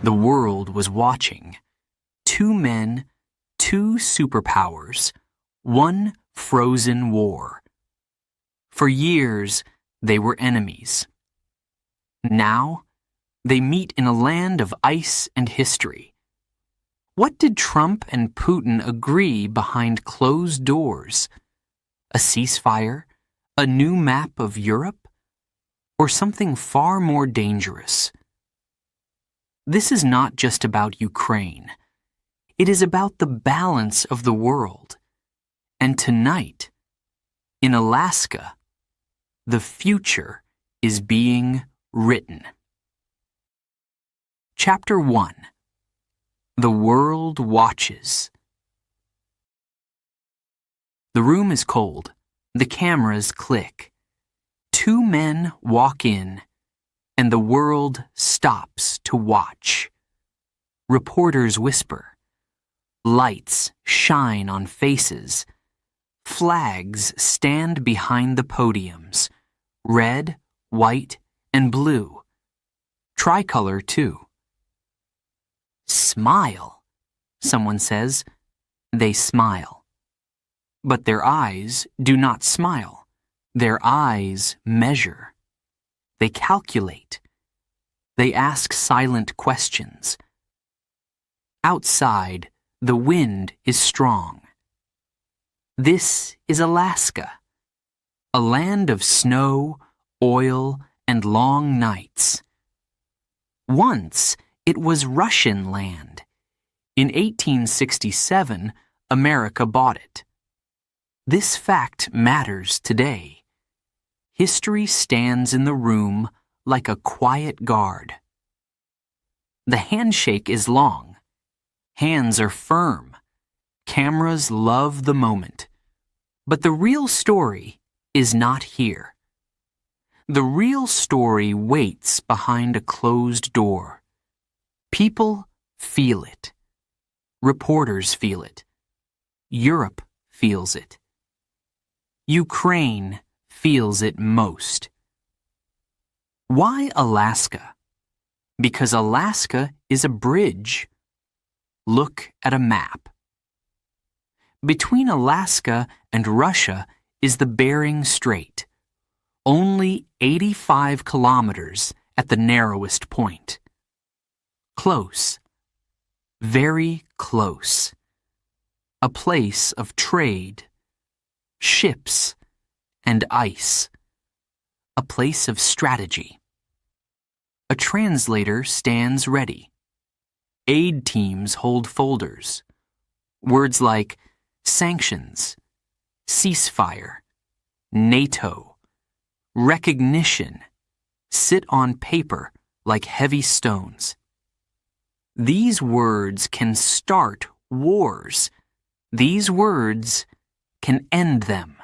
The world was watching. Two men, two superpowers, one frozen war. For years, they were enemies. Now, they meet in a land of ice and history. What did Trump and Putin agree behind closed doors? A ceasefire? A new map of Europe? Or something far more dangerous? This is not just about Ukraine. It is about the balance of the world. And tonight, in Alaska, the future is being written. Chapter 1. The World Watches. The room is cold. The cameras click. Two men walk in, and the world stops to watch. Reporters whisper. Lights shine on faces. Flags stand behind the podiums. Red, white, and blue. Tricolor, too. Smile, someone says. They smile. But their eyes do not smile. Their eyes measure. They calculate. They ask silent questions. Outside, the wind is strong. This is Alaska, a land of snow, oil, and long nights. Once, it was Russian land. In 1867, America bought it. This fact matters today. History stands in the room like a quiet guard. The handshake is long. Hands are firm. Cameras love the moment. But the real story is not here. The real story waits behind a closed door. People feel it. Reporters feel it. Europe feels it. Ukraine feels it most. Why Alaska? Because Alaska is a bridge. Look at a map. Between Alaska and Russia is the Bering Strait, only 85 kilometers at the narrowest point. Close, very close. A place of trade, ships, and ice. A place of strategy. A translator stands ready. Aid teams hold folders. Words like sanctions, ceasefire, NATO, recognition sit on paper like heavy stones. These words can start wars. These words can end them.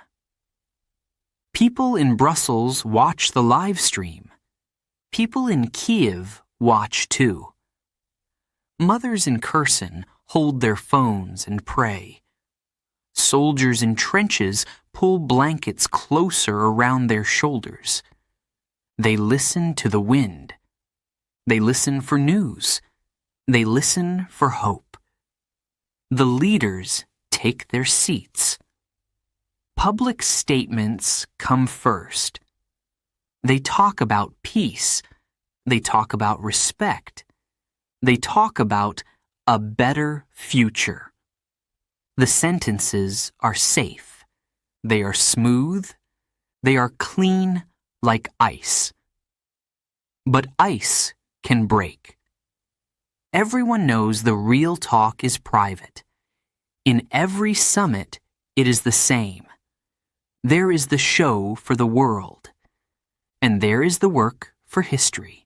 People in Brussels watch the live stream. People in Kiev watch too. Mothers in Kherson hold their phones and pray. Soldiers in trenches pull blankets closer around their shoulders. They listen to the wind. They listen for news. They listen for hope. The leaders take their seats. Public statements come first. They talk about peace. They talk about respect. They talk about a better future. The sentences are safe. They are smooth. They are clean like ice. But ice can break. Everyone knows the real talk is private. In every summit, it is the same. There is the show for the world. And there is the work for history.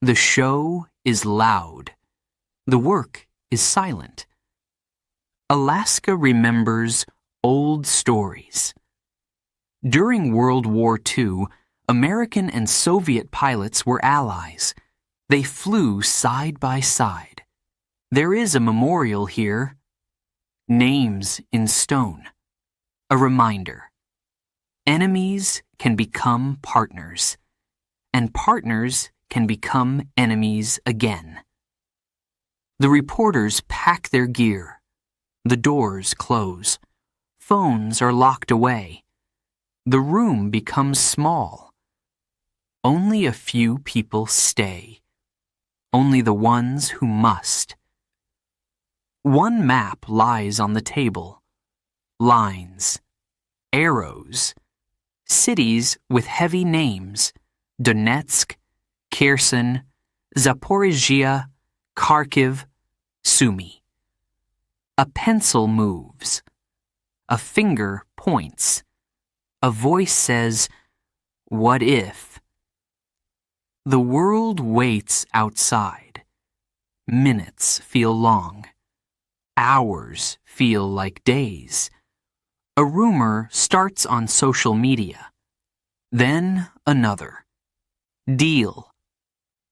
The show is loud. The work is silent. Alaska remembers old stories. During World War II, American and Soviet pilots were allies. They flew side by side. There is a memorial here. Names in stone. A reminder. Enemies can become partners, and partners can become enemies again. The reporters pack their gear. The doors close. Phones are locked away. The room becomes small. Only a few people stay. Only the ones who must. One map lies on the table. Lines. Arrows. Cities with heavy names. Donetsk, Kherson, Zaporizhia, Kharkiv, Sumy. A pencil moves. A finger points. A voice says, "What if?" The world waits outside. Minutes feel long. Hours feel like days. A rumor starts on social media. Then another. Deal.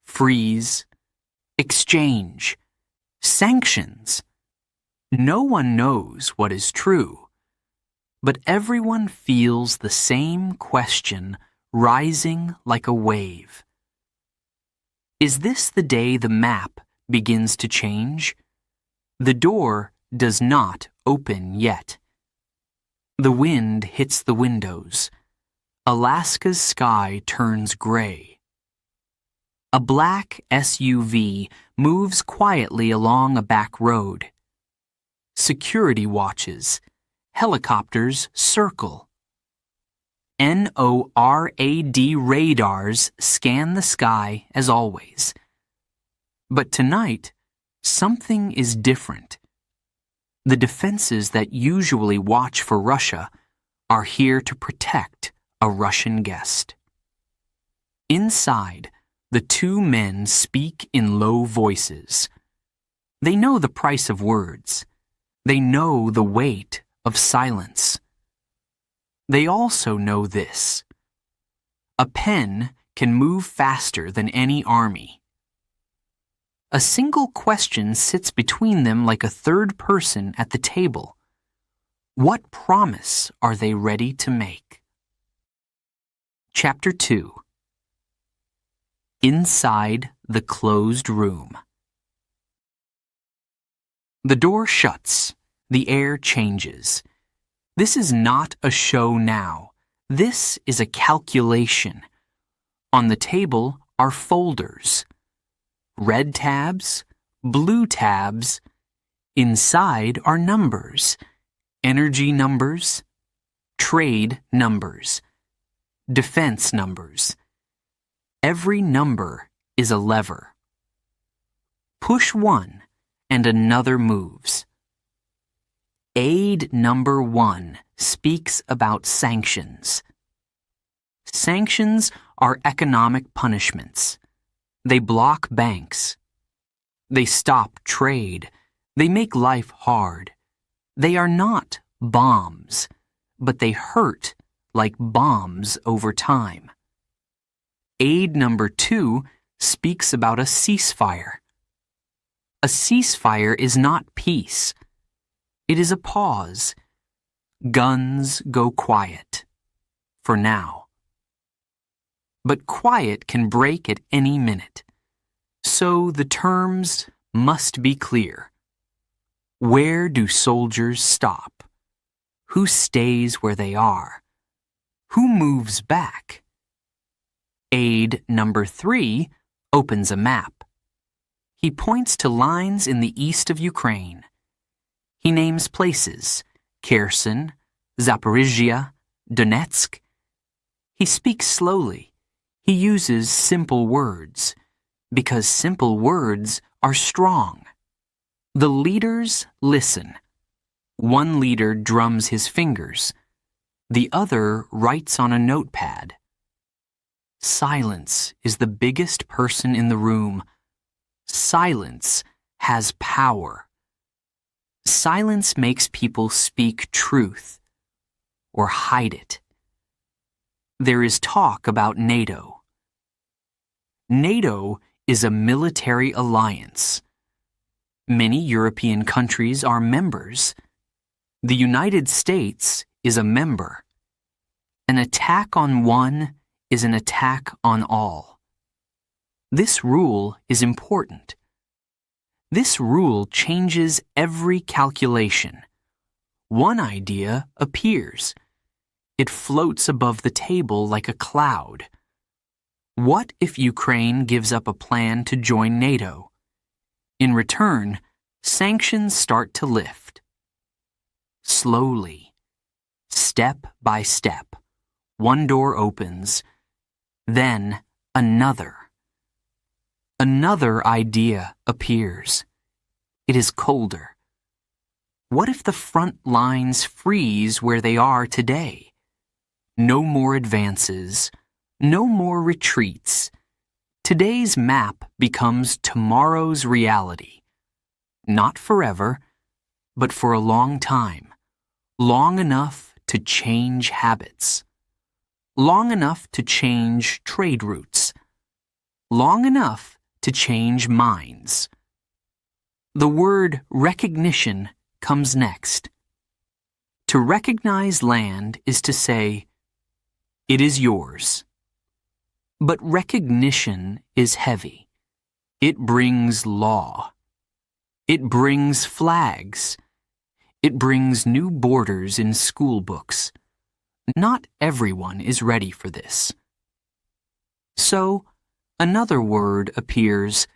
Freeze. Exchange. Sanctions. No one knows what is true. But everyone feels the same question rising like a wave. Is this the day the map begins to change? The door does not open yet. The wind hits the windows. Alaska's sky turns gray. A black SUV moves quietly along a back road. Security watches. Helicopters circle. NORAD radars scan the sky as always. But tonight, something is different. The defenses that usually watch for Russia are here to protect a Russian guest. Inside, the two men speak in low voices. They know the price of words. They know the weight of silence. They also know this. A pen can move faster than any army. A single question sits between them like a third person at the table. What promise are they ready to make? Chapter 2. Inside the closed room. The door shuts. The air changes. This is not a show now. This is a calculation. On the table are folders. Red tabs, blue tabs. Inside are numbers. Energy numbers, trade numbers, defense numbers. Every number is a lever. Push one and another moves. Aid number 1 speaks about sanctions. Sanctions are economic punishments. They block banks. They stop trade. They make life hard. They are not bombs, but they hurt like bombs over time. Aid number 2 speaks about a ceasefire. A ceasefire is not peace. It is a pause. Guns go quiet. For now. But quiet can break at any minute. So the terms must be clear. Where do soldiers stop? Who stays where they are? Who moves back? Aid number 3 opens a map. He points to lines in the east of Ukraine. He names places, Kherson, Zaporizhia, Donetsk. He speaks slowly. He uses simple words, because simple words are strong. The leaders listen. One leader drums his fingers. The other writes on a notepad. Silence is the biggest person in the room. Silence has power. Silence makes people speak truth or hide it. There is talk about NATO. NATO is a military alliance. Many European countries are members. The United States is a member. An attack on one is an attack on all. This rule is important. This rule changes every calculation. One idea appears. It floats above the table like a cloud. What if Ukraine gives up a plan to join NATO? In return, sanctions start to lift. Slowly, step by step, one door opens, then another. Another idea appears. It is colder. What if the front lines freeze where they are today? No more advances, no more retreats. Today's map becomes tomorrow's reality. Not forever, but for a long time. Long enough to change habits. Long enough to change trade routes. Long enough to change minds. The word recognition comes next. To recognize land is to say, it is yours. But recognition is heavy. It brings law. It brings flags. It brings new borders in school books. Not everyone is ready for this. So, another word appears,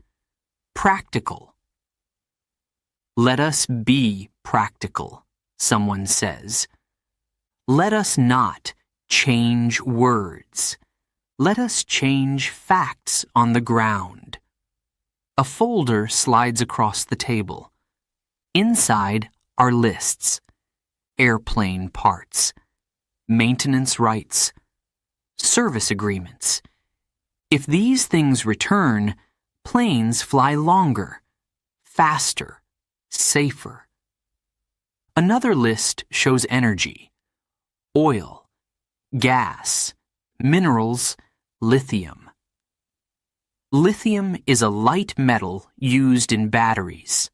practical. Let us be practical, someone says. Let us not change words. Let us change facts on the ground. A folder slides across the table. Inside are lists, airplane parts, maintenance rights, service agreements. If these things return, planes fly longer, faster, safer. Another list shows energy, oil, gas, minerals, lithium. Lithium is a light metal used in batteries,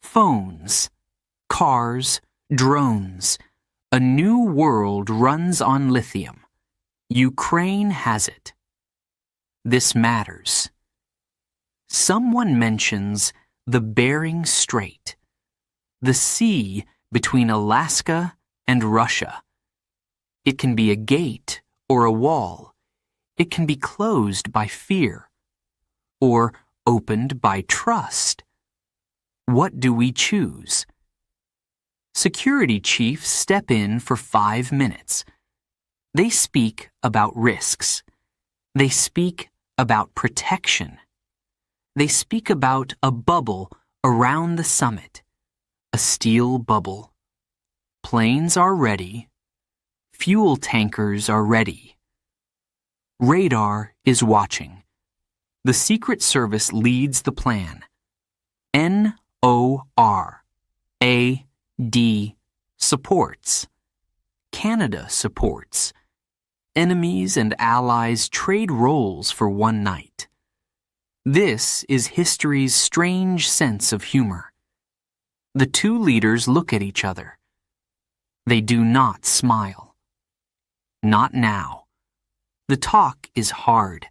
phones, cars, drones. A new world runs on lithium. Ukraine has it. This matters. Someone mentions the Bering Strait, the sea between Alaska and Russia. It can be a gate or a wall. It can be closed by fear or opened by trust. What do we choose? Security chiefs step in for 5 minutes. They speak about risks. They speak about protection. They speak about a bubble around the summit, a steel bubble. Planes are ready. Fuel tankers are ready. Radar is watching. The Secret Service leads the plan. NORAD supports. Canada supports. Enemies and allies trade roles for one night. This is history's strange sense of humor. The two leaders look at each other. They do not smile. Not now. The talk is hard.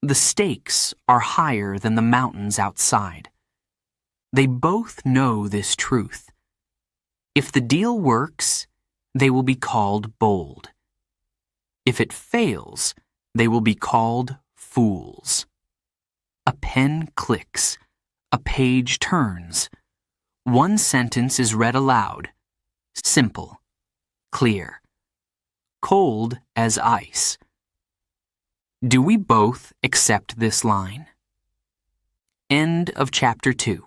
The stakes are higher than the mountains outside. They both know this truth. If the deal works, they will be called bold. If it fails, they will be called fools. A pen clicks. A page turns. One sentence is read aloud. Simple. Clear. Cold as ice. Do we both accept this line? End of chapter 2.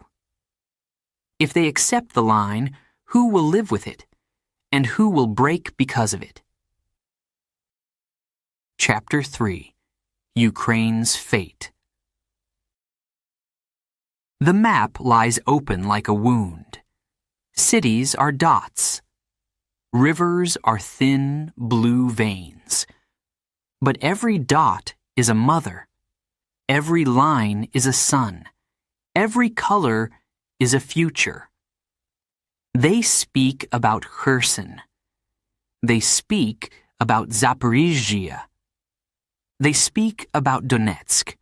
If they accept the line, who will live with it? And who will break because of it? Chapter 3. Ukraine's Fate. The map lies open like a wound. Cities are dots. Rivers are thin, blue veins. But every dot is a mother. Every line is a son. Every color is a future. They speak about Kherson. They speak about Zaporizhzhia. They speak about Donetsk.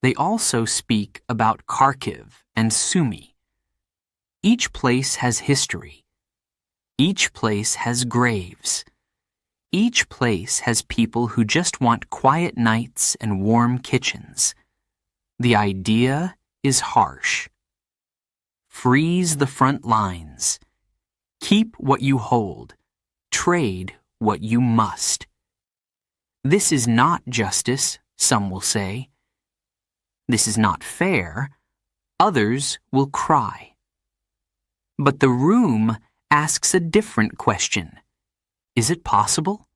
They also speak about Kharkiv and Sumi. Each place has history. Each place has graves. Each place has people who just want quiet nights and warm kitchens. The idea is harsh. Freeze the front lines. Keep what you hold. Trade what you must. This is not justice, some will say. This is not fair, others will cry. But the room asks a different question. Is it possible?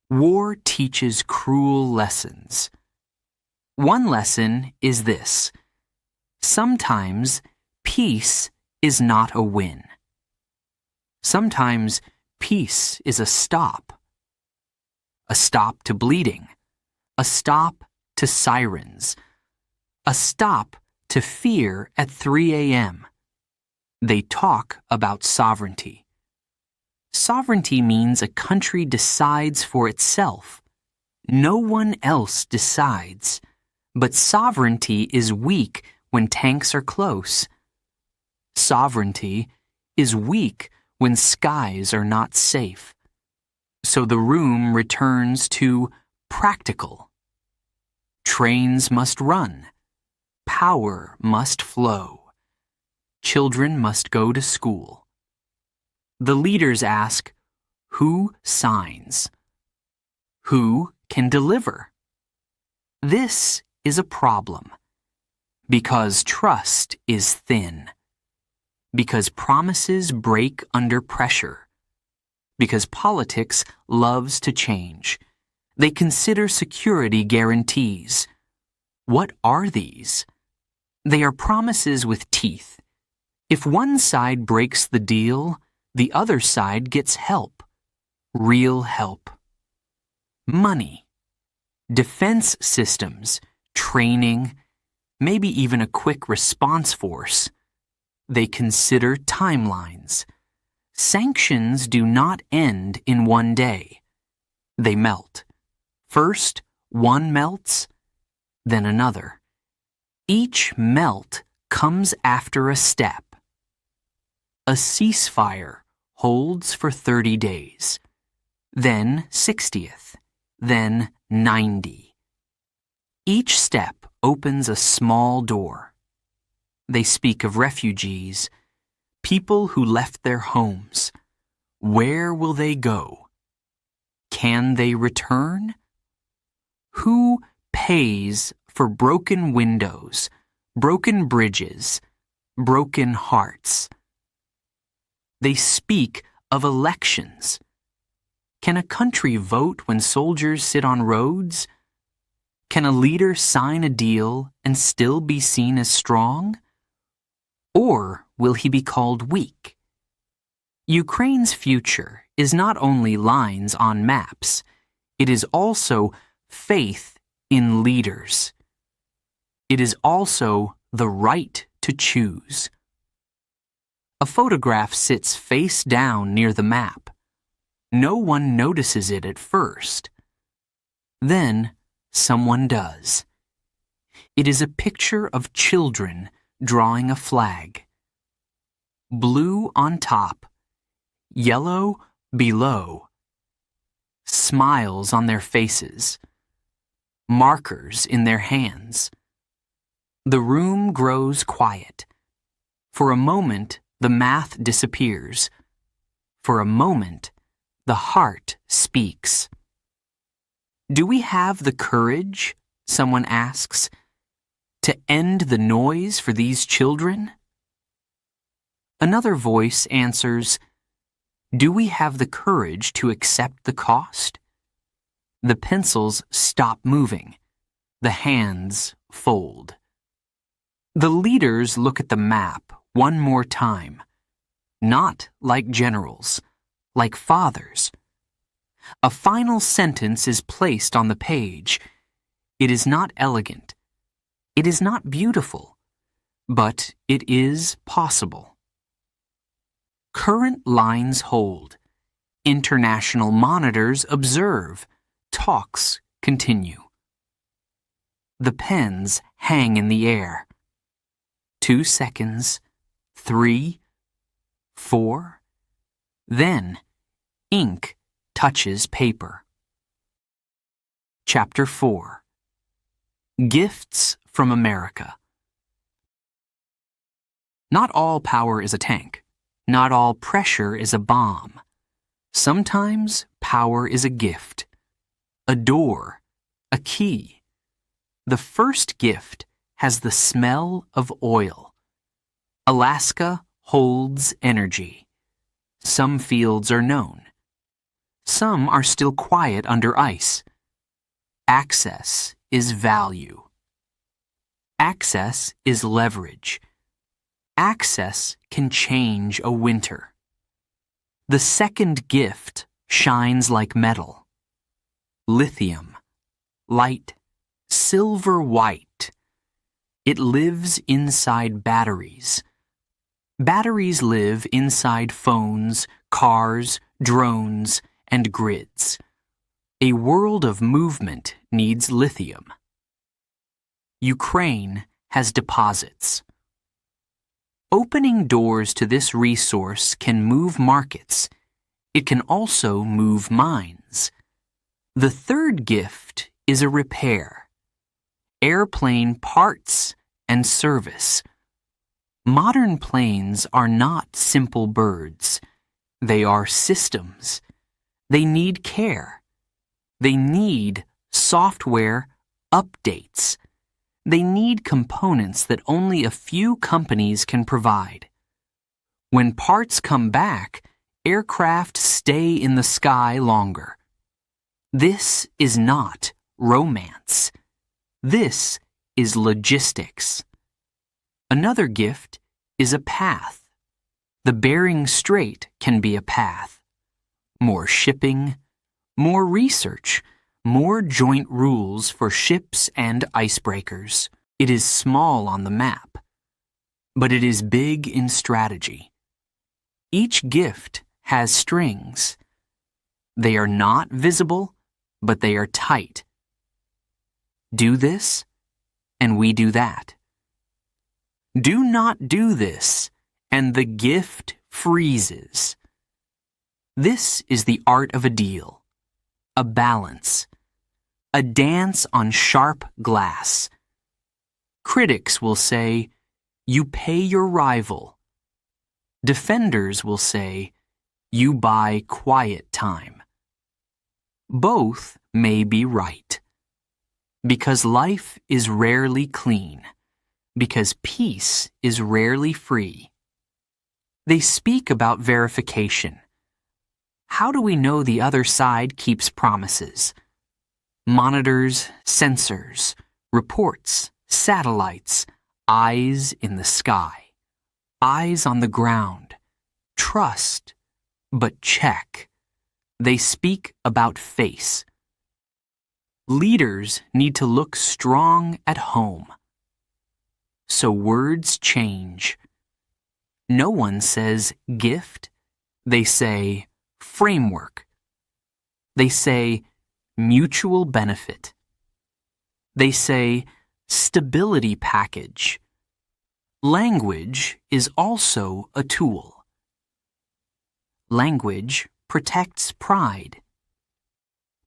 War teaches cruel lessons. One lesson is this: sometimes peace is not a win. Sometimes peace is a stop to bleeding, a stop to sirens, a stop to fear at 3 a.m. They talk about sovereignty. Sovereignty means a country decides for itself. No one else decides. But sovereignty is weak when tanks are close. Sovereignty is weak when skies are not safe. So the room returns to practical. Trains must run. Power must flow. Children must go to school. The leaders ask, who signs? Who can deliver? This is a problem. Because trust is thin. Because promises break under pressure. Because politics loves to change. They consider security guarantees. What are these? They are promises with teeth. If one side breaks the deal, the other side gets help. Real help. Money. Defense systems. Training. Maybe even a quick response force. They consider timelines. Sanctions do not end in one day. They melt. First, one melts, then another. Each melt comes after a step. A ceasefire holds for 30 days, then 60th, then 90. Each step opens a small door. They speak of refugees, people who left their homes. Where will they go? Can they return? Who pays for broken windows, broken bridges, broken hearts? They speak of elections. Can a country vote when soldiers sit on roads? Can a leader sign a deal and still be seen as strong? Or will he be called weak? Ukraine's future is not only lines on maps, it is also faith in leaders. It is also the right to choose. A photograph sits face down near the map. No one notices it at first. Then someone does. It is a picture of children drawing a flag. Blue on top, yellow below. Smiles on their faces. Markers in their hands. The room grows quiet. For a moment, the math disappears. For a moment, the heart speaks. Do we have the courage, someone asks, to end the noise for these children? Another voice answers, do we have the courage to accept the cost? The pencils stop moving. The hands fold. The leaders look at the map one more time. Not like generals, like fathers. A final sentence is placed on the page. It is not elegant. It is not beautiful. But it is possible. Current lines hold. International monitors observe. Talks continue. The pens hang in the air. 2 seconds, 3, 4. Then, ink touches paper. Chapter 4. Gifts from America. Not all power is a tank. Not all pressure is a bomb. Sometimes power is a gift. A door. A key. The first gift has the smell of oil. Alaska holds energy. Some fields are known. Some are still quiet under ice. Access is value. Access is leverage. Access can change a winter. The second gift shines like metal. Lithium, light, silver white. It lives inside batteries. Batteries live inside phones, cars, drones, and grids. A world of movement needs lithium. Ukraine has deposits. Opening doors to this resource can move markets. It can also move minds. The third gift is a repair. Airplane parts and service. Modern planes are not simple birds. They are systems. They need care. They need software updates. They need components that only a few companies can provide. When parts come back, aircraft stay in the sky longer. This is not romance. This is logistics. Another gift is a path. The Bering Strait can be a path. More shipping, more research, more joint rules for ships and icebreakers. It is small on the map, but it is big in strategy. Each gift has strings. They are not visible, but they are tight. Do this, and we do that. Do not do this, and the gift freezes. This is the art of a deal, a balance, a dance on sharp glass. Critics will say, you pay your rival. Defenders will say, you buy quiet time. Both may be right. Because life is rarely clean. Because peace is rarely free. They speak about verification. How do we know the other side keeps promises? Monitors, sensors, reports, satellites, eyes in the sky, eyes on the ground. Trust, but check. They speak about face. Leaders need to look strong at home. So words change. No one says gift. They say framework. They say mutual benefit. They say stability package. Language is also a tool. Language protects pride.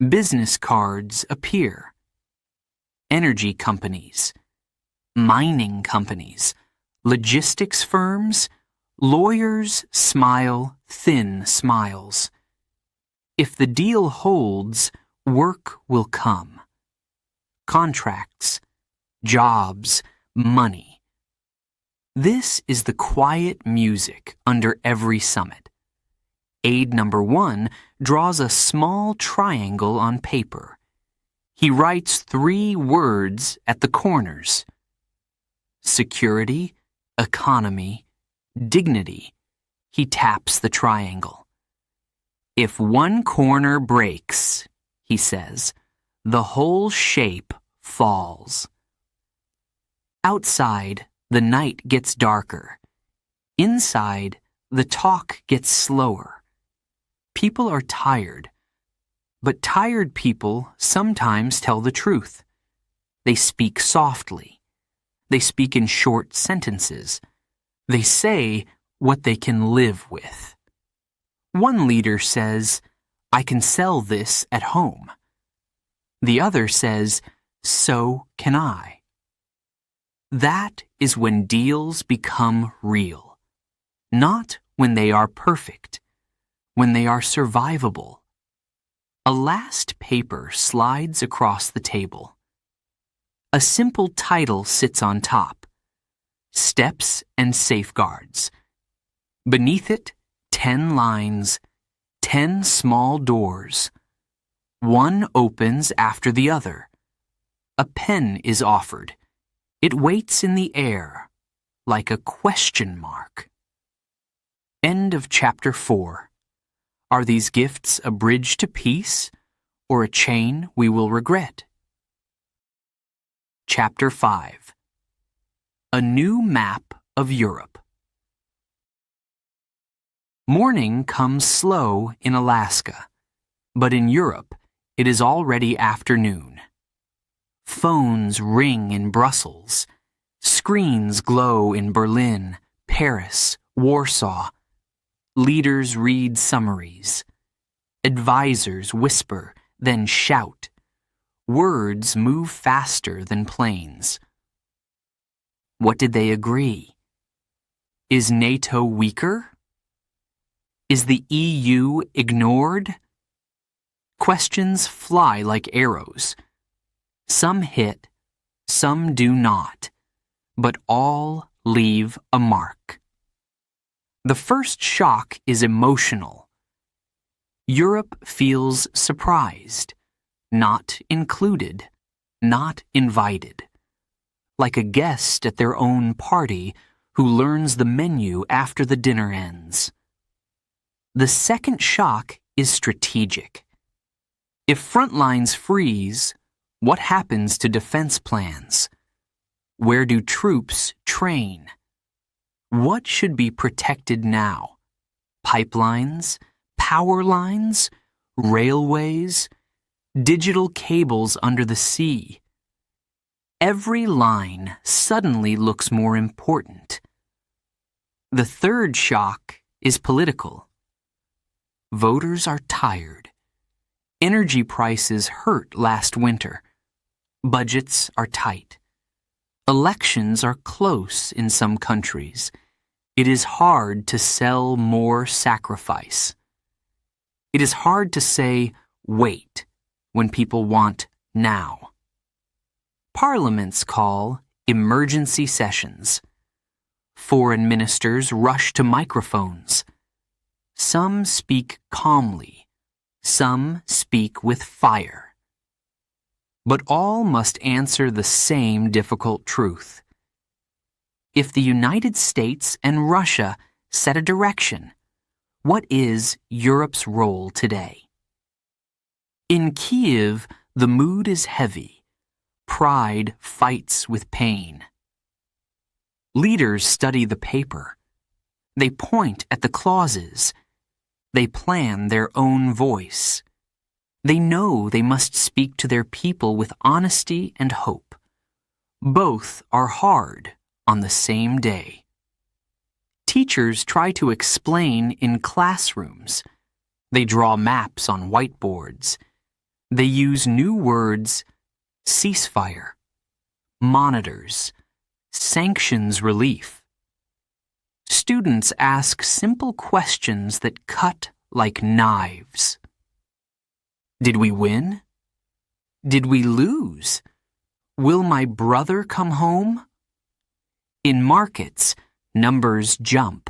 Business cards appear. Energy companies, mining companies, logistics firms, lawyers smile thin smiles. If the deal holds, work will come. Contracts, jobs, money. This is the quiet music under every summit. Aide number 1 draws a small triangle on paper. He writes 3 words at the corners. Security, economy, dignity. He taps the triangle. If one corner breaks, he says, the whole shape falls. Outside, the night gets darker. Inside, the talk gets slower. People are tired, but tired people sometimes tell the truth. They speak softly. They speak in short sentences. They say what they can live with. One leader says, "I can sell this at home." The other says, "So can I." That is when deals become real. Not when they are perfect, when they are survivable. A last paper slides across the table. A simple title sits on top. Steps and Safeguards. Beneath it, 10 lines, 10 small doors. One opens after the other. A pen is offered. It waits in the air, like a question mark. End of chapter 4. Are these gifts a bridge to peace, or a chain we will regret? Chapter 5. A New Map of Europe. Morning comes slow in Alaska, but in Europe it is already afternoon. Phones ring in Brussels. Screens glow in Berlin, Paris, Warsaw. Leaders read summaries. Advisors whisper, then shout. Words move faster than planes. What did they agree? Is NATO weaker? Is the EU ignored? Questions fly like arrows. Some hit, some do not, but all leave a mark. The first shock is emotional. Europe feels surprised, not included, not invited, like a guest at their own party who learns the menu after the dinner ends. The second shock is strategic. If front lines freeze, what happens to defense plans? Where do troops train? What should be protected now? Pipelines, power lines, railways, digital cables under the sea. Every line suddenly looks more important. The third shock is political. Voters are tired. Energy prices hurt last winter. Budgets are tight. Elections are close in some countries. It is hard to sell more sacrifice. It is hard to say, wait, when people want now. Parliaments call emergency sessions. Foreign ministers rush to microphones. Some speak calmly. Some speak with fire. But all must answer the same difficult truth. If the United States and Russia set a direction, what is Europe's role today? In Kyiv, the mood is heavy. Pride fights with pain. Leaders study the paper. They point at the clauses. They plan their own voice. They know they must speak to their people with honesty and hope. Both are hard on the same day. Teachers try to explain in classrooms. They draw maps on whiteboards. They use new words: ceasefire, monitors, sanctions relief. Students ask simple questions that cut like knives. Did we win? Did we lose? Will my brother come home? In markets, numbers jump.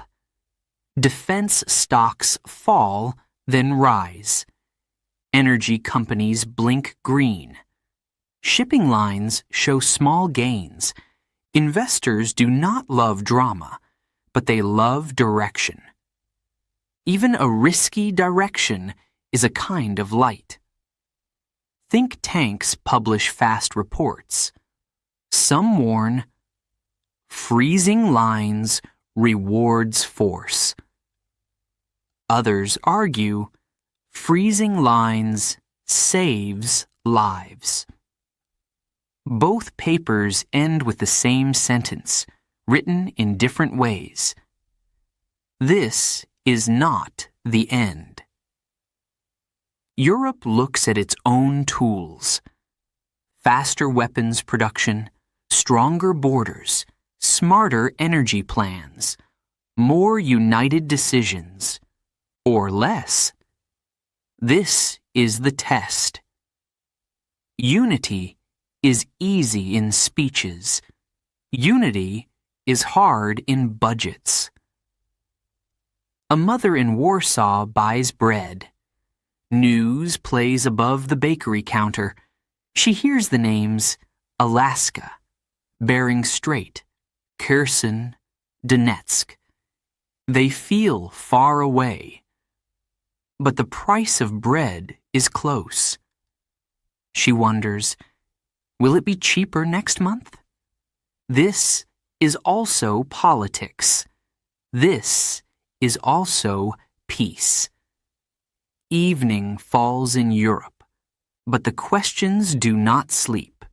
Defense stocks fall, then rise. Energy companies blink green. Shipping lines show small gains. Investors do not love drama, but they love direction. Even a risky direction is a kind of light. Think tanks publish fast reports. Some warn, freezing lines rewards force. Others argue, freezing lines saves lives. Both papers end with the same sentence, written in different ways. This is not the end. Europe looks at its own tools. Faster weapons production, stronger borders, smarter energy plans, more united decisions, or less. This is the test. Unity is easy in speeches. Unity is hard in budgets. A mother in Warsaw buys bread. News plays above the bakery counter. She hears the names Alaska, Bering Strait, Kherson, Donetsk. They feel far away. But the price of bread is close. She wonders, will it be cheaper next month? This is also politics. This is also peace. Evening falls in Europe, but the questions do not sleep.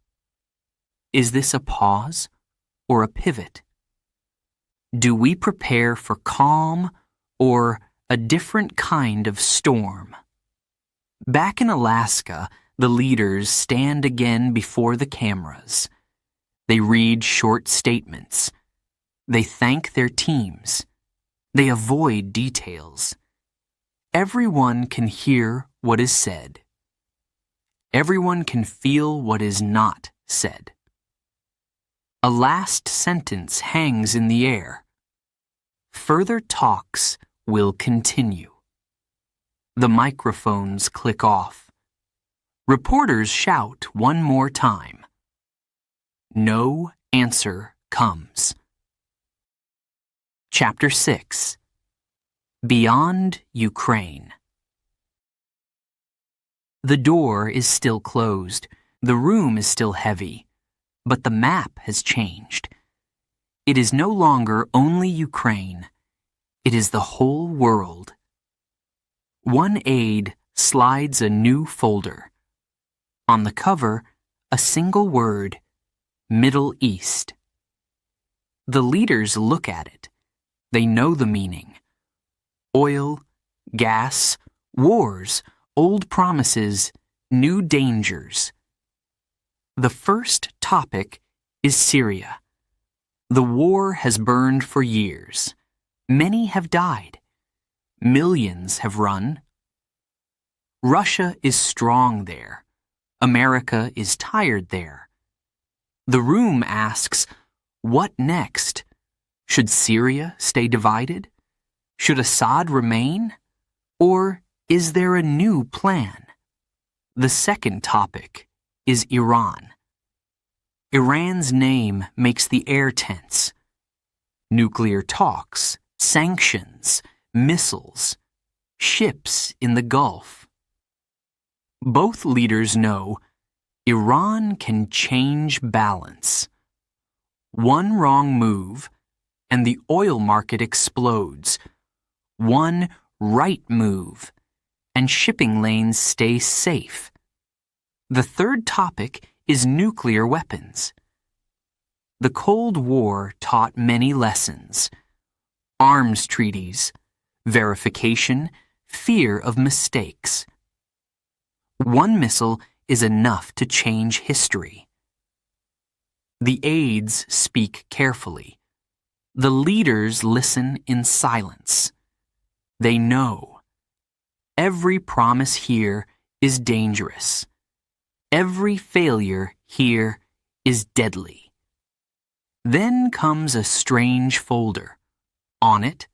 Is this a pause or a pivot? Do we prepare for calm or a different kind of storm? Back in Alaska, the leaders stand again before the cameras. They read short statements. They thank their teams. They avoid details. Everyone can hear what is said. Everyone can feel what is not said. A last sentence hangs in the air. Further talks will continue. The microphones click off. Reporters shout one more time. No answer comes. Chapter 6. Beyond Ukraine. The door is still closed. The room is still heavy. But the map has changed. It is no longer only Ukraine. It is the whole world. One aide slides a new folder. On the cover, a single word, Middle East. The leaders look at it. They know the meaning. Oil, gas, wars, old promises, new dangers. The first topic is Syria. The war has burned for years. Many have died. Millions have run. Russia is strong there. America is tired there. The room asks, what next? Should Syria stay divided? Should Assad remain? Or is there a new plan? The second topic is Iran. Iran's name makes the air tense. Nuclear talks, sanctions, missiles, ships in the Gulf. Both leaders know Iran can change balance. One wrong move, and the oil market explodes. One right move, and shipping lanes stay safe. The third topic is nuclear weapons. The Cold War taught many lessons. Arms treaties, verification, fear of mistakes. One missile is enough to change history. The aides speak carefully. The leaders listen in silence. They know. Every promise here is dangerous. Every failure here is deadly. Then comes a strange folder. On it,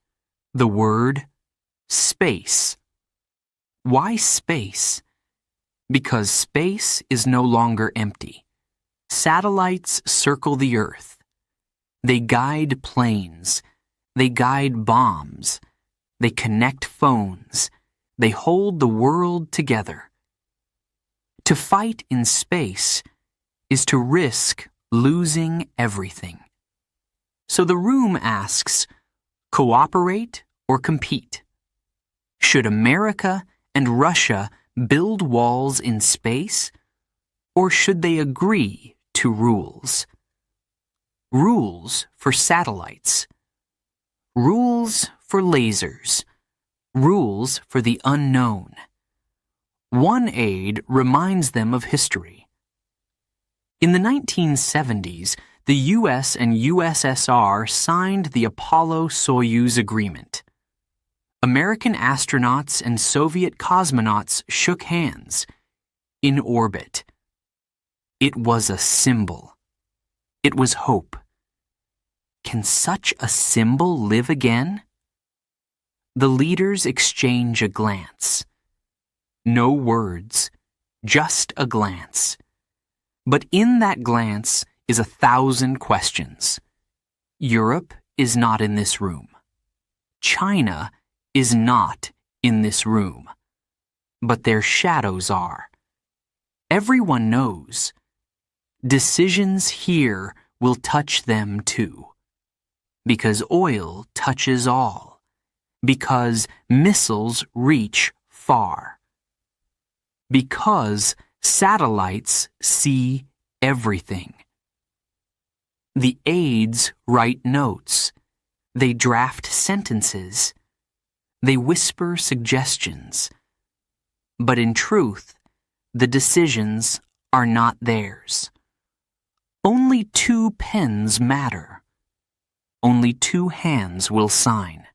the word space. Why space? Because space is no longer empty. Satellites circle the Earth. They guide planes. They guide bombs. They connect phones. They hold the world together. To fight in space is to risk losing everything. So the room asks, cooperate or compete? Should America and Russia build walls in space, or should they agree to rules. Rules for satellites. Rules for lasers. Rules for the unknown. One aide reminds them of history. In the 1970s, the US and USSR signed the Apollo-Soyuz agreement. American astronauts and Soviet cosmonauts shook hands in orbit. It was a symbol. It was hope. Can such a symbol live again? The leaders exchange a glance. No words, just a glance. But in that glance is 1,000 questions. Europe is not in this room. China is not in this room. But their shadows are. Everyone knows. Decisions here will touch them too. Because oil touches all. Because missiles reach far. Because satellites see everything. The aides write notes. They draft sentences. They whisper suggestions. But in truth, the decisions are not theirs. Only 2 pens matter. Only 2 hands will sign.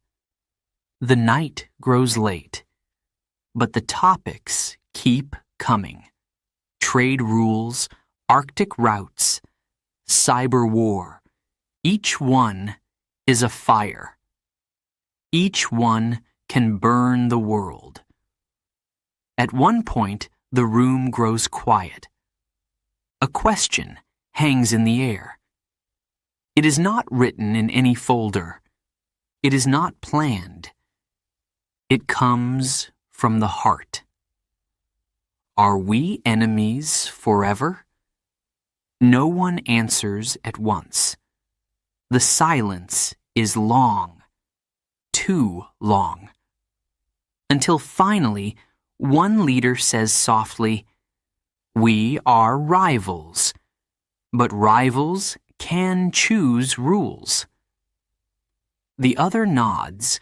The night grows late, but the topics keep coming. Trade rules, Arctic routes, cyber war. Each one is a fire. Each one can burn the world. At one point, the room grows quiet. A question hangs in the air. It is not written in any folder. It is not planned. It comes from the heart. Are we enemies forever? No one answers at once. The silence is long, too long. Until finally, one leader says softly, "We are rivals, but rivals can choose rules." The other nods.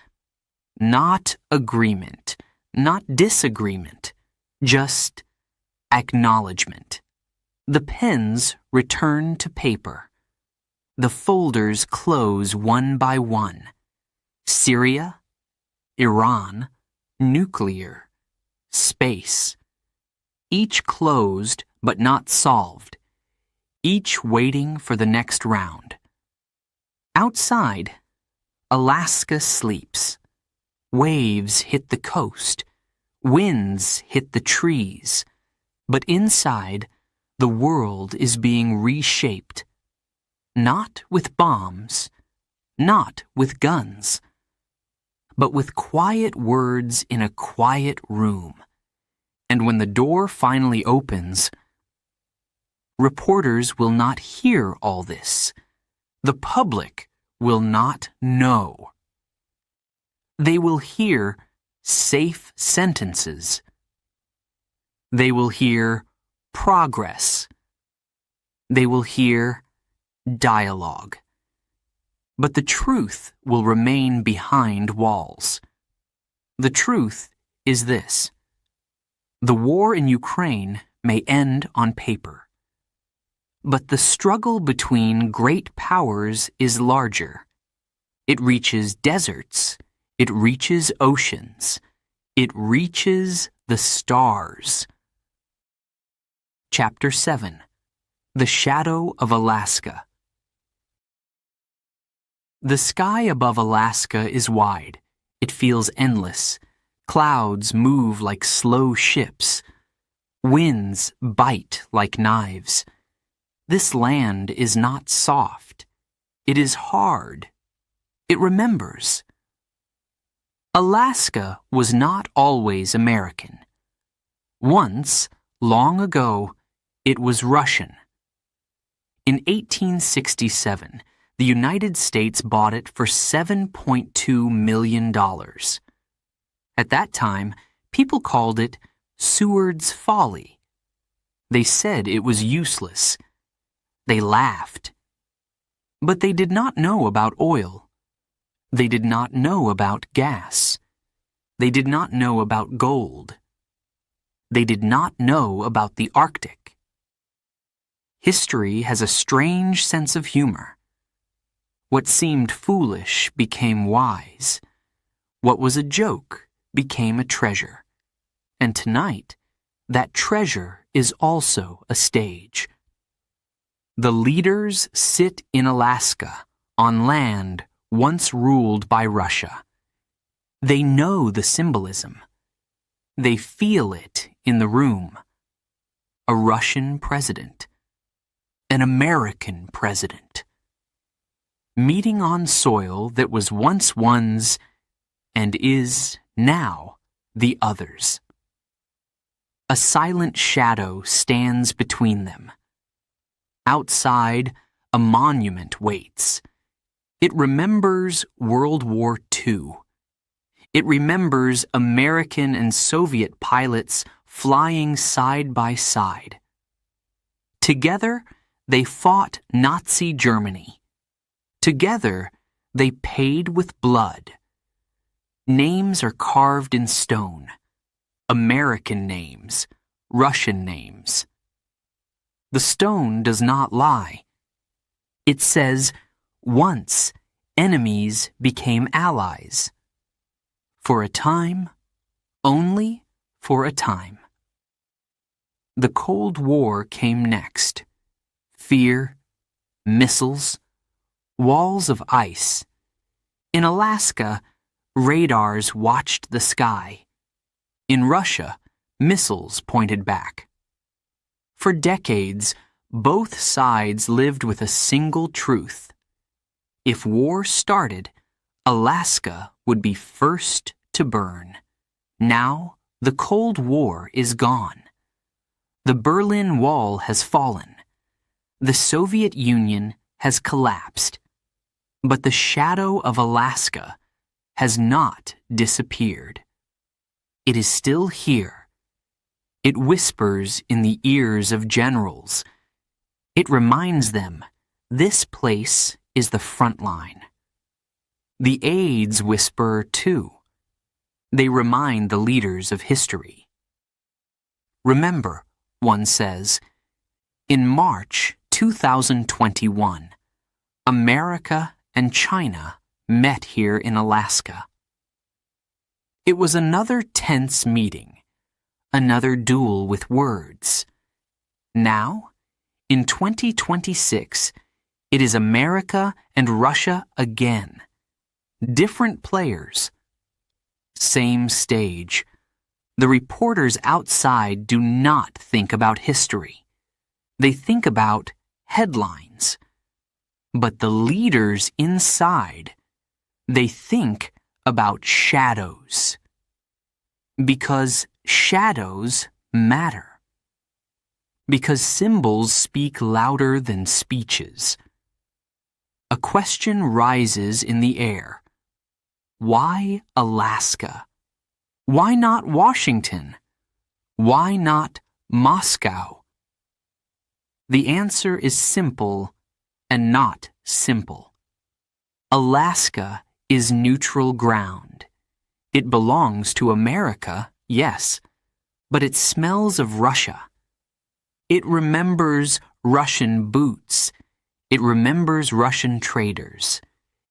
Not agreement, not disagreement, just acknowledgement. The pens return to paper. The folders close one by one. Syria, Iran, nuclear, space. Each closed but not solved. Each waiting for the next round. Outside, Alaska sleeps. Waves hit the coast. Winds hit the trees. But inside, the world is being reshaped. Not with bombs, not with guns, but with quiet words in a quiet room. And when the door finally opens, reporters will not hear all this. The public will not know. They will hear safe sentences. They will hear progress. They will hear dialogue. But the truth will remain behind walls. The truth is this. The war in Ukraine may end on paper. But the struggle between great powers is larger. It reaches deserts. It reaches oceans. It reaches the stars. Chapter 7. The Shadow of Alaska. The sky above Alaska is wide. It feels endless. Clouds move like slow ships. Winds bite like knives. This land is not soft. It is hard. It remembers. Alaska was not always American. Once, long ago, it was Russian. In 1867, the United States bought it for $7.2 million. At that time, people called it Seward's Folly. They said it was useless. They laughed. But they did not know about oil. They did not know about gas. They did not know about gold. They did not know about the Arctic. History has a strange sense of humor. What seemed foolish became wise. What was a joke became a treasure. And tonight, that treasure is also a stage. The leaders sit in Alaska, on land once ruled by Russia. They know the symbolism. They feel it in the room. A Russian president. An American president. Meeting on soil that was once one's and is now the other's. A silent shadow stands between them. Outside, a monument waits. It remembers World War II. It remembers American and Soviet pilots flying side by side. Together, they fought Nazi Germany. Together, they paid with blood. Names are carved in stone. American names, Russian names. The stone does not lie. It says, once enemies became allies. For a time, only for a time. The Cold War came next. Fear, missiles, walls of ice. In Alaska, radars watched the sky. In Russia, missiles pointed back. For decades, both sides lived with a single truth. If war started, Alaska would be first to burn. Now, the Cold War is gone. The Berlin Wall has fallen. The Soviet Union has collapsed. But the shadow of Alaska has not disappeared. It is still here. It whispers in the ears of generals. It reminds them, this place is the front line. The aides whisper too. They remind the leaders of history. Remember, one says, in March 2021, America and China met here in Alaska. It was another tense meeting, another duel with words. Now, in 2026, it is America and Russia again. Different players. Same stage. The reporters outside do not think about history. They think about headlines. But the leaders inside, they think about shadows. Because shadows matter. Because symbols speak louder than speeches. A question rises in the air. Why Alaska? Why not Washington? Why not Moscow? The answer is simple and not simple. Alaska is neutral ground. It belongs to America, yes, but it smells of Russia. It remembers Russian boots. It remembers Russian traders.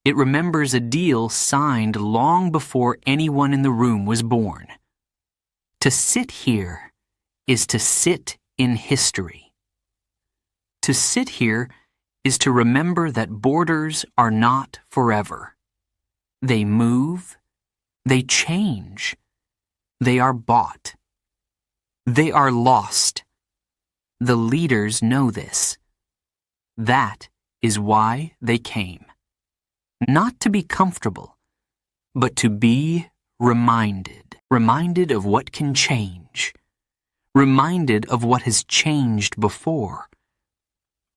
It remembers a deal signed long before anyone in the room was born. To sit here is to sit in history. To sit here is to remember that borders are not forever. They move, they change, they are bought, they are lost. The leaders know this. That is why they came. Not to be comfortable, but to be reminded. Reminded of what can change. Reminded of what has changed before.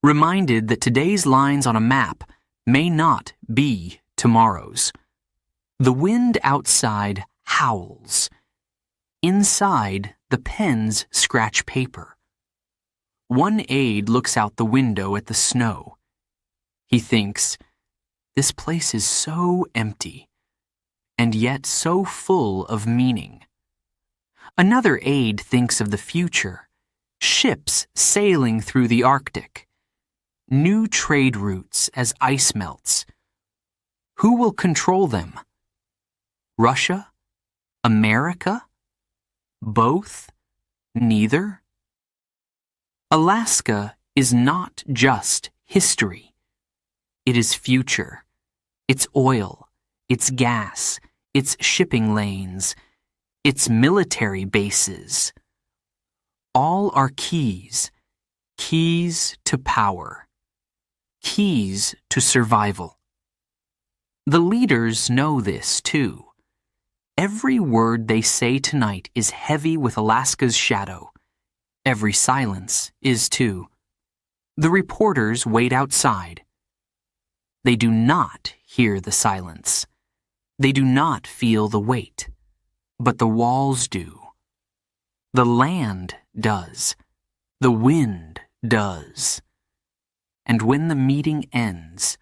Reminded that today's lines on a map may not be tomorrow's. The wind outside howls. Inside, the pens scratch paper. One aide looks out the window at the snow. He thinks, "This place is so empty, and yet so full of meaning." Another aide thinks of the future, ships sailing through the Arctic, new trade routes as ice melts. Who will control them? Russia? America? Both? Neither? Alaska is not just history. It is future. Its oil, its gas, its shipping lanes, its military bases. All are keys, keys to power, keys to survival. The leaders know this too. Every word they say tonight is heavy with Alaska's shadow. Every silence is too. The reporters wait outside. They do not hear the silence. They do not feel the weight. But the walls do. The land does. The wind does. And when the meeting ends,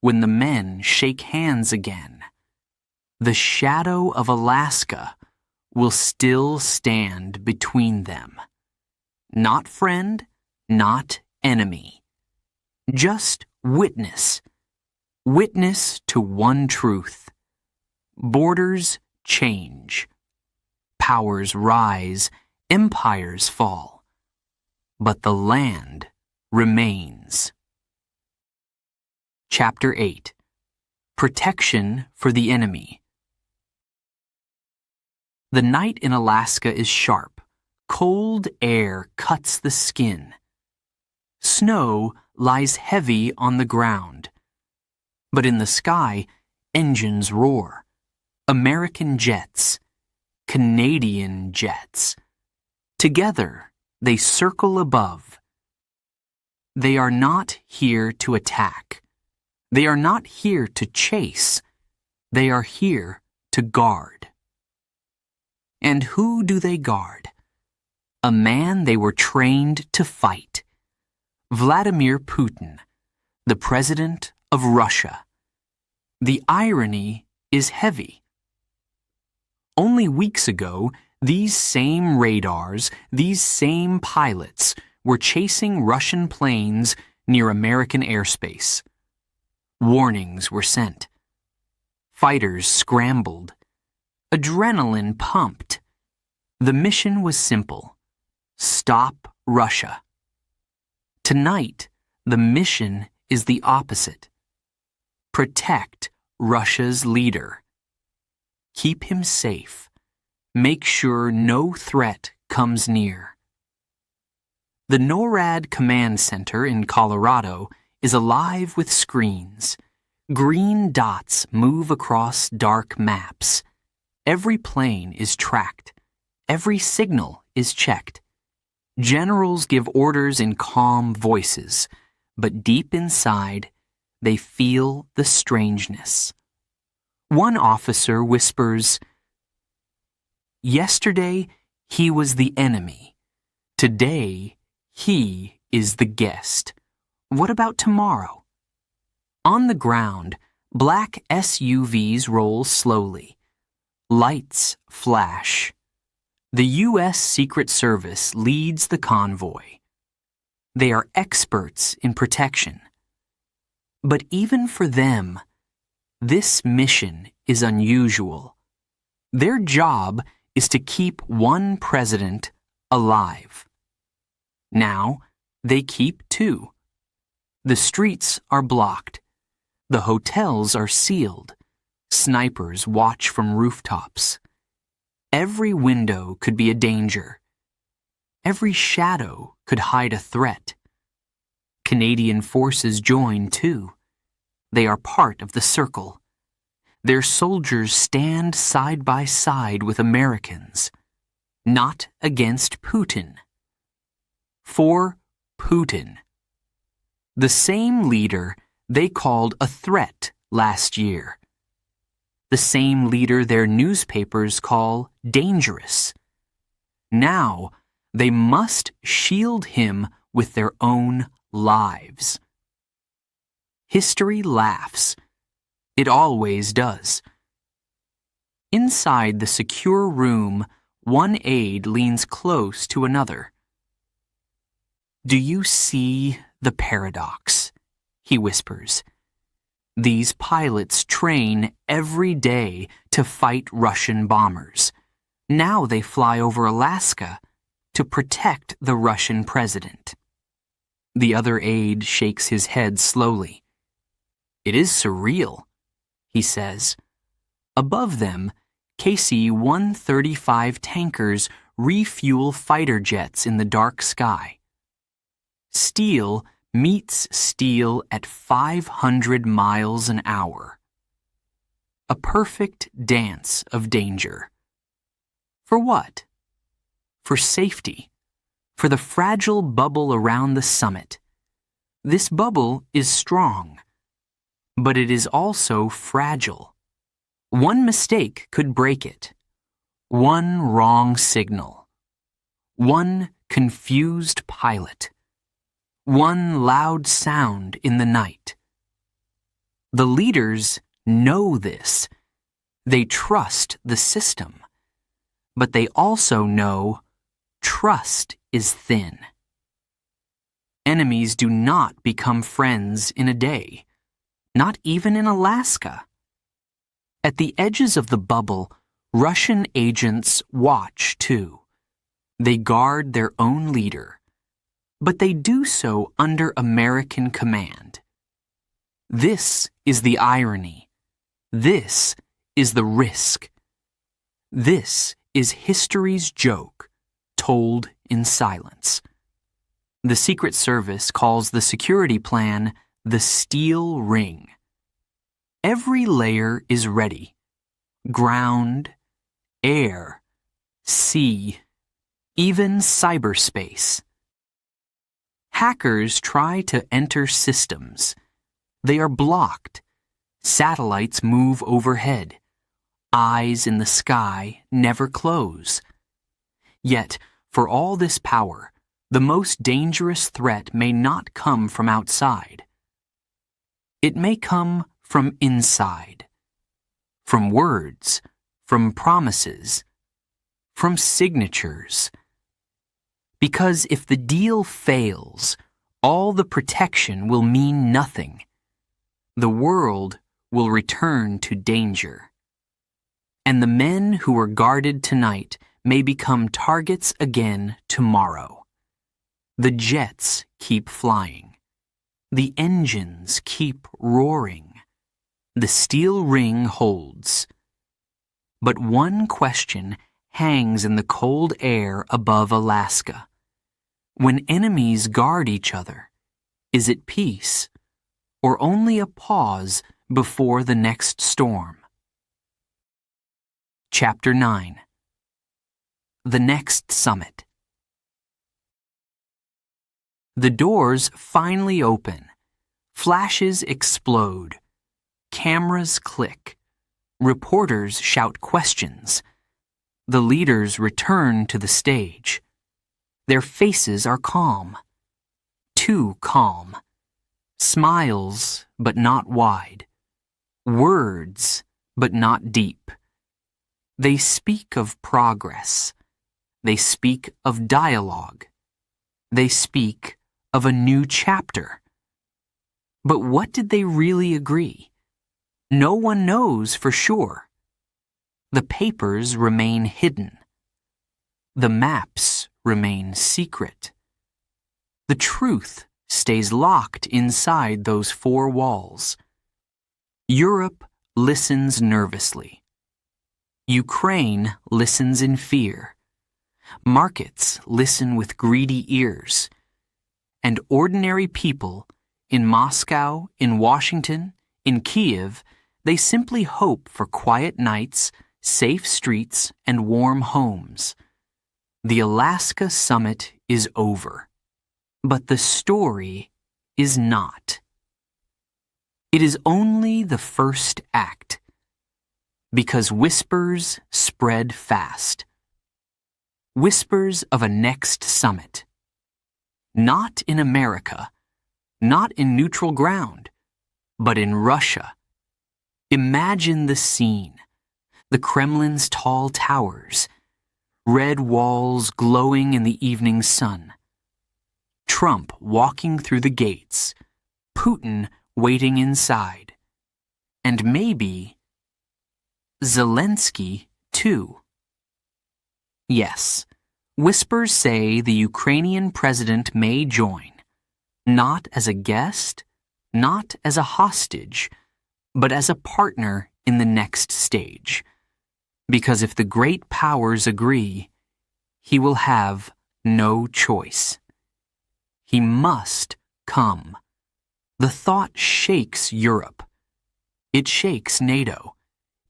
when the men shake hands again, the shadow of Alaska will still stand between them. Not friend, not enemy. Just witness. Witness to one truth. Borders change. Powers rise, empires fall. But the land remains. Chapter 8. Protection for the Enemy. The night in Alaska is sharp. Cold air cuts the skin. Snow lies heavy on the ground. But in the sky, engines roar. American jets, Canadian jets. Together, they circle above. They are not here to attack. They are not here to chase. They are here to guard. And who do they guard? A man they were trained to fight. Vladimir Putin, the president of Russia. The irony is heavy. Only weeks ago, these same radars, these same pilots were chasing Russian planes near American airspace. Warnings were sent. Fighters scrambled. Adrenaline pumped. The mission was simple. Stop Russia. Tonight, the mission is the opposite. Protect Russia's leader. Keep him safe. Make sure no threat comes near. The NORAD Command Center in Colorado is alive with screens. Green dots move across dark maps. Every plane is tracked. Every signal is checked. Generals give orders in calm voices, but deep inside, they feel the strangeness. One officer whispers, "Yesterday, he was the enemy. Today, he is the guest. What about tomorrow?" On the ground, black SUVs roll slowly. Lights flash. The U.S. Secret Service leads the convoy. They are experts in protection. But even for them, this mission is unusual. Their job is to keep one president alive. Now, they keep two. The streets are blocked. The hotels are sealed. Snipers watch from rooftops. Every window could be a danger. Every shadow could hide a threat. Canadian forces join too. They are part of the circle. Their soldiers stand side by side with Americans, not against Putin. For Putin. The same leader they called a threat last year. The same leader their newspapers call dangerous. Now, they must shield him with their own lives. History laughs. It always does. Inside the secure room, one aide leans close to another. "Do you see the paradox?" he whispers. "These pilots train every day to fight Russian bombers. Now they fly over Alaska to protect the Russian president." The other aide shakes his head slowly. "It is surreal," he says. Above them, KC-135 tankers refuel fighter jets in the dark sky. Steel meets steel at 500 miles an hour. A perfect dance of danger. For what? For safety. For the fragile bubble around the summit. This bubble is strong, but it is also fragile. One mistake could break it. One wrong signal. One confused pilot. One loud sound in the night. The leaders know this. They trust the system. But they also know trust is thin. Enemies do not become friends in a day, not even in Alaska. At the edges of the bubble, Russian agents watch too. They guard their own leader, but they do so under American command. This is the irony. This is the risk. This is history's joke, told in silence. The Secret Service calls the security plan the steel ring. Every layer is ready. Ground, air, sea, even cyberspace. Hackers try to enter systems. They are blocked. Satellites move overhead. Eyes in the sky never close. Yet, for all this power, the most dangerous threat may not come from outside. It may come from inside. From words, from promises, from signatures. Because if the deal fails, all the protection will mean nothing. The world will return to danger. And the men who are guarded tonight may become targets again tomorrow. The jets keep flying. The engines keep roaring. The steel ring holds. But one question hangs in the cold air above Alaska. When enemies guard each other, is it peace, or only a pause before the next storm? Chapter 9. The Next Summit. The doors finally open. Flashes explode. Cameras click. Reporters shout questions. The leaders return to the stage. Their faces are calm. Too calm. Smiles, but not wide. Words, but not deep. They speak of progress. They speak of dialogue. They speak of a new chapter. But what did they really agree? No one knows for sure. The papers remain hidden. The maps remain secret. The truth stays locked inside those four walls. Europe listens nervously. Ukraine listens in fear. Markets listen with greedy ears. And ordinary people in Moscow, in Washington, in Kiev, they simply hope for quiet nights, safe streets, and warm homes. The Alaska summit is over. But the story is not. It is only the first act. Because whispers spread fast. Whispers of a next summit. Not in America, not in neutral ground, but in Russia. Imagine the scene. The Kremlin's tall towers, red walls glowing in the evening sun. Trump walking through the gates, Putin waiting inside. And maybe Zelensky, too. Yes, whispers say the Ukrainian president may join, not as a guest, not as a hostage, but as a partner in the next stage. Because if the great powers agree, he will have no choice. He must come. The thought shakes Europe. It shakes NATO.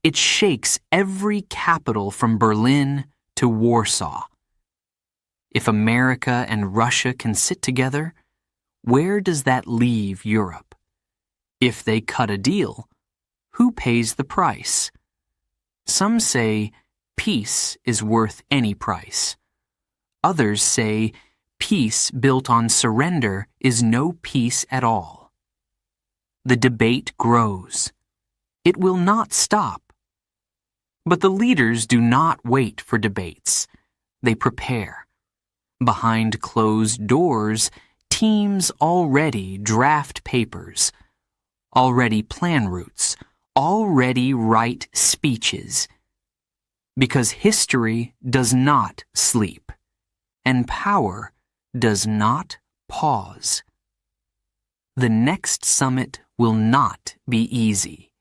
It shakes every capital from Berlin to Warsaw. If America and Russia can sit together, where does that leave Europe? If they cut a deal, who pays the price? Some say peace is worth any price. Others say peace built on surrender is no peace at all. The debate grows. It will not stop. But the leaders do not wait for debates. They prepare. Behind closed doors, teams already draft papers, already plan routes, already write speeches. Because history does not sleep, and power does not pause. The next summit will not be easy.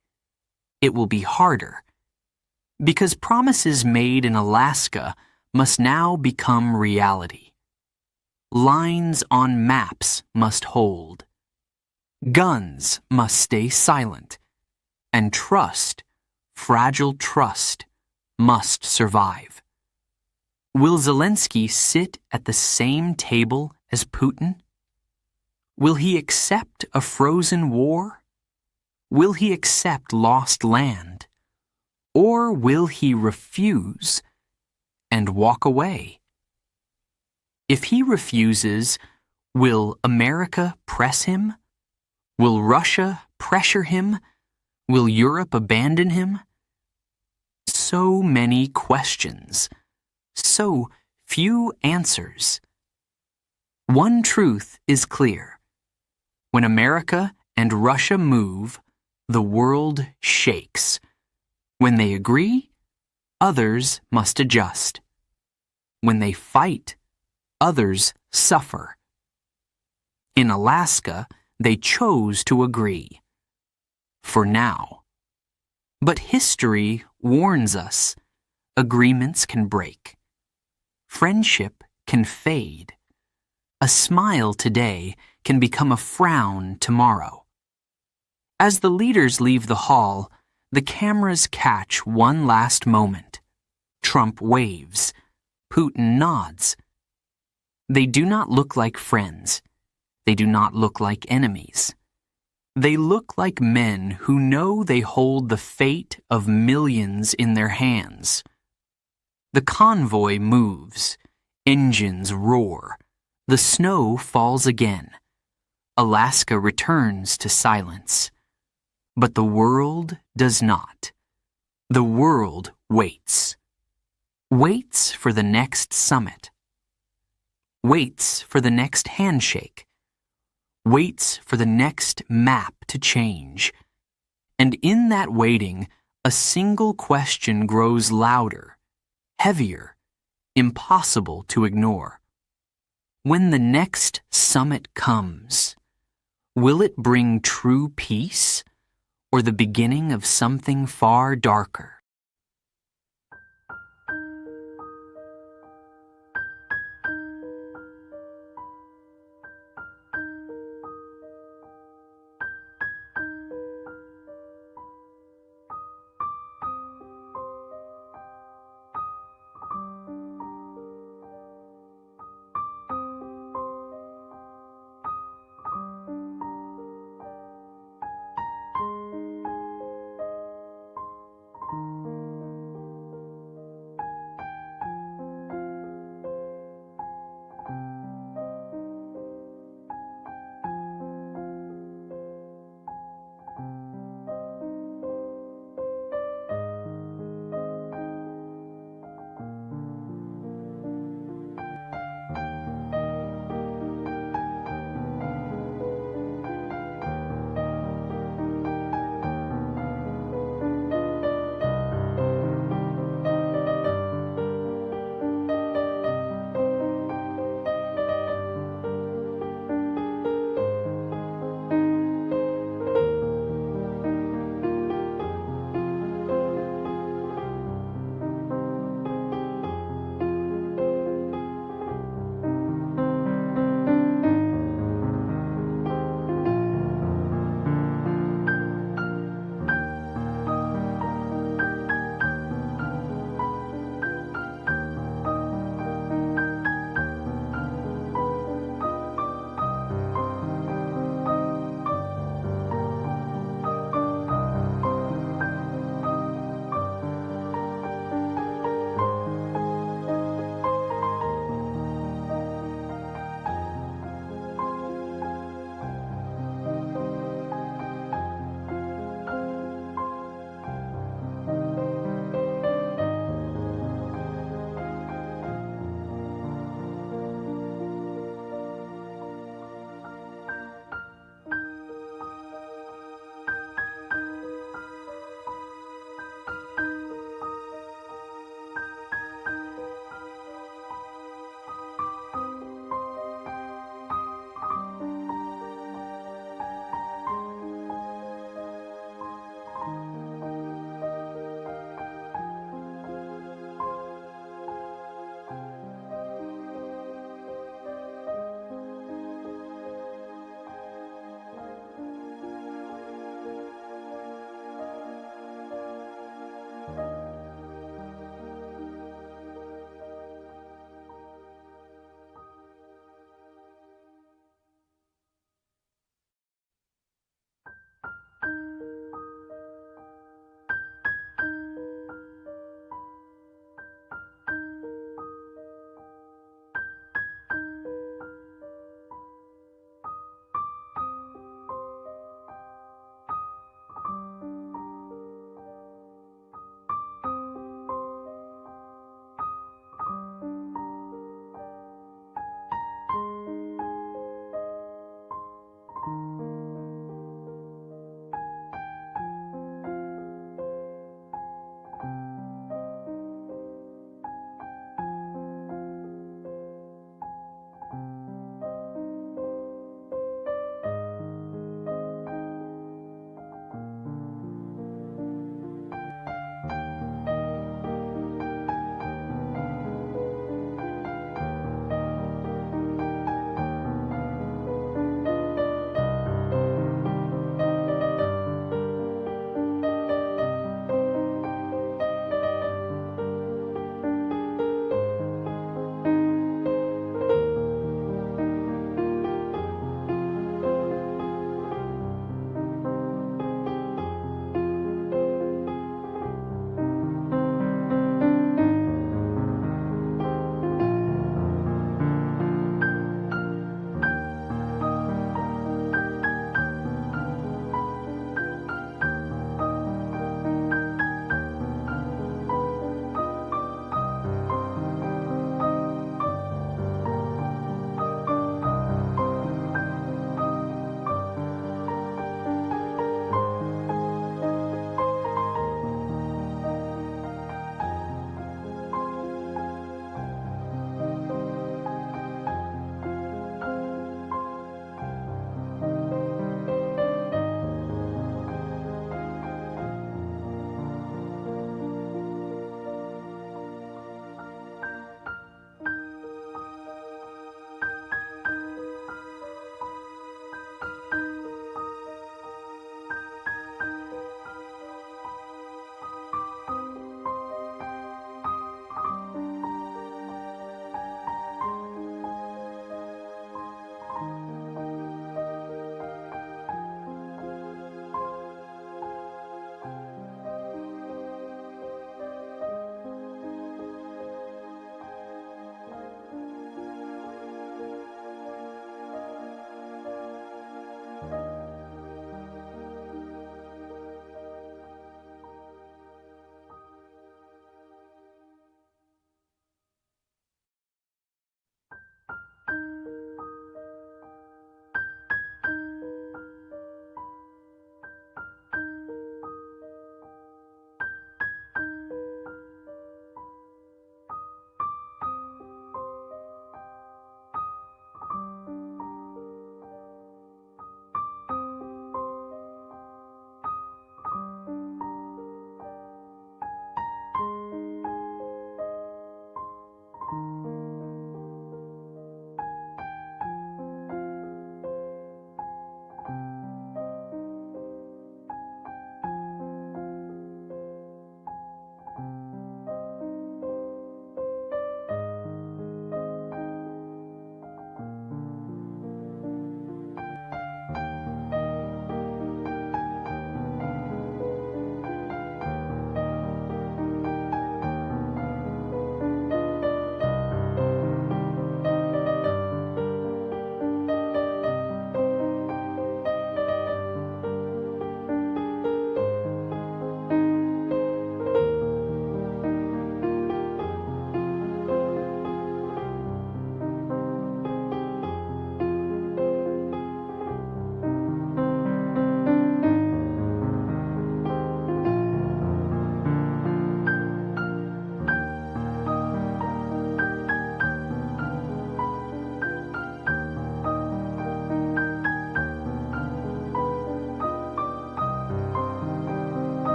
It will be harder, because promises made in Alaska must now become reality. Lines on maps must hold. Guns must stay silent. And trust, fragile trust, must survive. Will Zelensky sit at the same table as Putin? Will he accept a frozen war? Will he accept lost land? Or will he refuse and walk away? If he refuses, will America press him? Will Russia pressure him? Will Europe abandon him? So many questions, so few answers. One truth is clear. When America and Russia move, the world shakes. When they agree, others must adjust. When they fight, others suffer. In Alaska, they chose to agree. For now. But history warns us, agreements can break. Friendship can fade. A smile today can become a frown tomorrow. As the leaders leave the hall, the cameras catch one last moment. Trump waves. Putin nods. They do not look like friends. They do not look like enemies. They look like men who know they hold the fate of millions in their hands. The convoy moves. Engines roar. The snow falls again. Alaska returns to silence. But the world does not. The world waits. Waits for the next summit. Waits for the next handshake. Waits for the next map to change. And in that waiting, a single question grows louder, heavier, impossible to ignore. When the next summit comes, will it bring true peace or the beginning of something far darker?